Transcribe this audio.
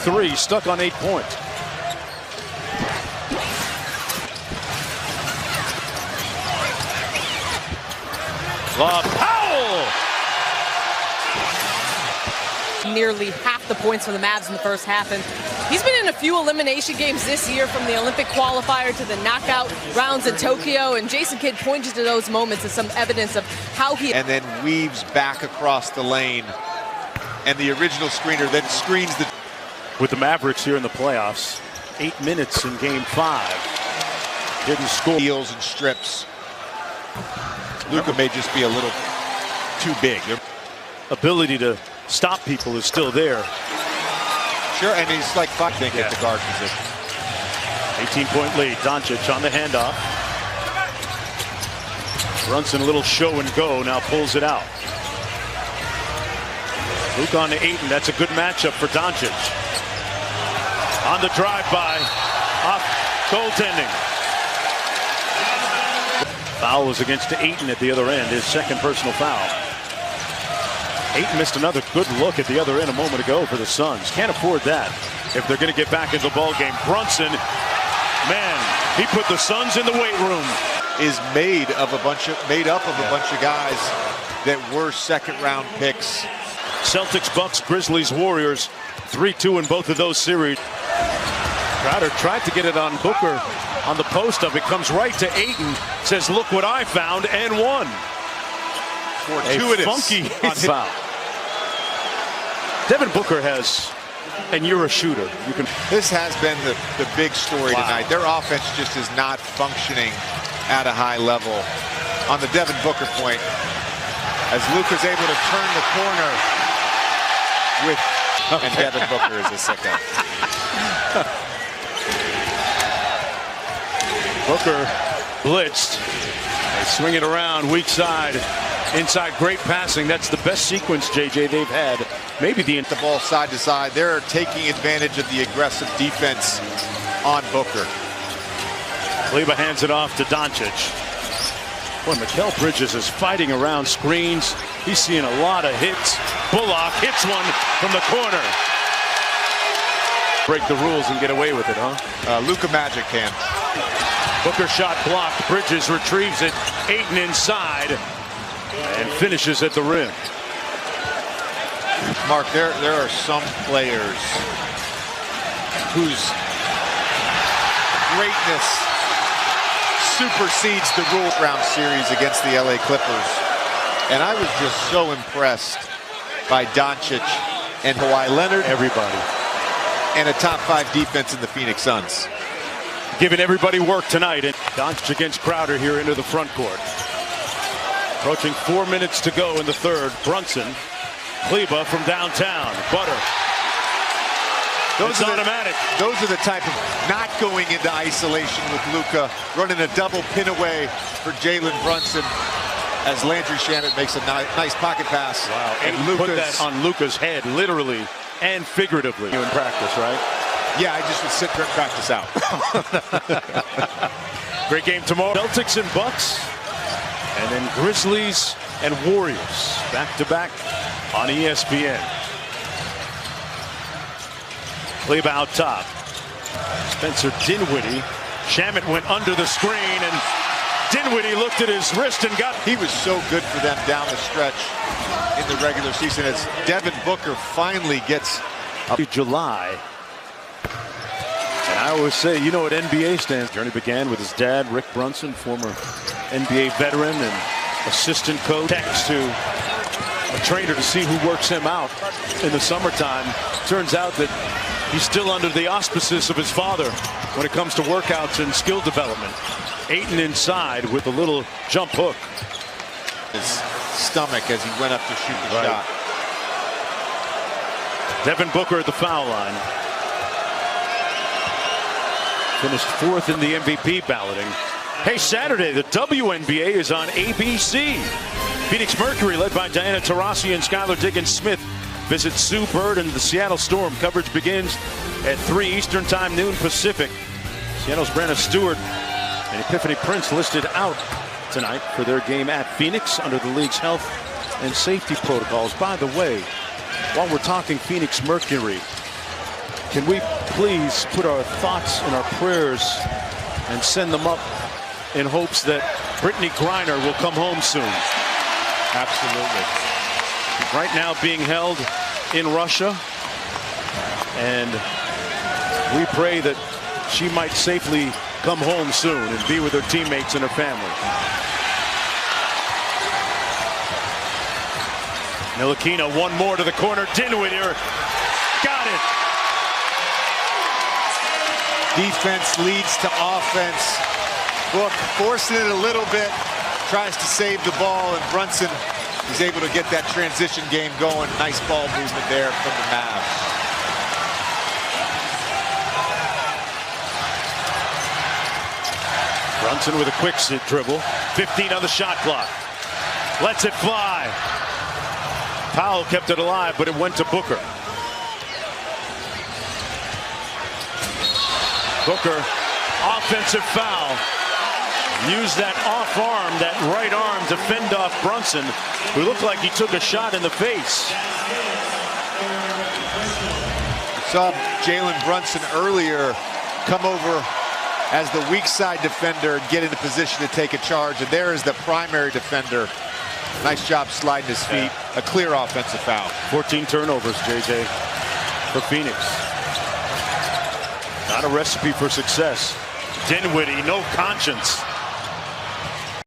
three, stuck on 8 points. Lob, Powell! Nearly half the points for the Mavs in the first half, and he's been in a few elimination games this year, from the Olympic qualifier to the knockout rounds in Tokyo, and Jason Kidd pointed to those moments as some evidence of how he... And then weaves back across the lane, and the original screener then screens the... With the Mavericks here in the playoffs, 8 minutes in game 5. Didn't score. Deals and strips. Luka may just be a little too big. Ability to stop people is still there. Sure, and he's like, fuck, they get the guard position. 18-point lead. Doncic on the handoff. Brunson, a little show and go, now pulls it out. Luke on to Ayton. That's a good matchup for Doncic. On the drive-by, off goaltending. Foul was against Ayton at the other end, his second personal foul. Ayton missed another good look at the other end a moment ago for the Suns. Can't afford that if they're going to get back into the ball game. Brunson, man, he put the Suns in the weight room. Is made up of a bunch of guys that were second-round picks. Celtics, Bucks, Grizzlies, Warriors, 3-2 in both of those series. Crowder tried to get it on Booker on the post up. It comes right to Ayton. Says, "Look what I found," and one. Fortuitous. A funky foul. Devin Booker has, and you're a shooter. You can. This has been the big story tonight. Their offense just is not functioning at a high level. On the Devin Booker point, as Luka's able to turn the corner with, and Devin Booker is a sicko. Booker blitzed. They swing it around, weak side. Inside, great passing. That's the best sequence, JJ, they've had. Maybe the ball side to side. They're taking advantage of the aggressive defense on Booker. Kleber hands it off to Doncic. Boy, Mikal Bridges is fighting around screens. He's seeing a lot of hits. Bullock hits one from the corner. Break the rules and get away with it, huh? Luka Magic can. Booker shot blocked. Bridges retrieves it. Ayton inside and finishes at the rim. Mark, there are some players whose greatness supersedes the round series against the LA Clippers. And I was just so impressed by Doncic and Kawhi Leonard. Everybody. And a top 5 defense in the Phoenix Suns. Giving everybody work tonight. And Doncic against Crowder here into the front court. Approaching 4 minutes to go in the third. Brunson, Kleber from downtown. Butter. Those are automatic. Those are the type of not going into isolation with Luka, running a double pin away for Jalen Brunson as Landry Shamet makes a nice pocket pass. Wow, and Luka put that on Luka's head, literally and figuratively. You in practice, right? Yeah, I just would sit there and practice out. Great game tomorrow. Celtics and Bucks, and then Grizzlies and Warriors back-to-back on ESPN. Kleber out top. Spencer Dinwiddie. Shamet went under the screen, and Dinwiddie looked at his wrist and got... He was so good for them down the stretch in the regular season as Devin Booker finally gets up. July. And I always say, you know what NBA stands for. Journey began with his dad, Rick Brunson, former NBA veteran and assistant coach. Text to a trainer to see who works him out in the summertime. Turns out that he's still under the auspices of his father when it comes to workouts and skill development. Ayton inside with a little jump hook. His stomach as he went up to shoot the shot. Devin Booker at the foul line. Finished 4th in the MVP balloting. Hey, Saturday, the WNBA is on ABC. Phoenix Mercury, led by Diana Taurasi and Skylar Diggins-Smith, visit Sue Bird and the Seattle Storm. Coverage begins at 3 Eastern Time, noon Pacific. Seattle's Brenna Stewart and Epiphany Prince listed out tonight for their game at Phoenix under the league's health and safety protocols. By the way, while we're talking Phoenix Mercury, Can we please put our thoughts and our prayers and send them up in hopes that Brittany Griner will come home soon? Absolutely. Right now being held in Russia, and we pray that she might safely come home soon and be with her teammates and her family. Ntilikina, one more to the corner. Dinwiddie got it. Defense leads to offense. Book forcing it a little bit, tries to save the ball, and Brunson is able to get that transition game going. Nice ball movement there from the Mavs. Brunson with a quick dribble. 15 on the shot clock. Lets it fly. Powell kept it alive, but it went to Booker. Booker, offensive foul. Used that off arm, that right arm, to fend off Brunson, who looked like he took a shot in the face. Saw Jalen Brunson earlier come over as the weak side defender and get into position to take a charge, and there is the primary defender. Nice job sliding his feet. A clear offensive foul. 14 turnovers, JJ, for Phoenix. Not a recipe for success. Dinwiddie, no conscience.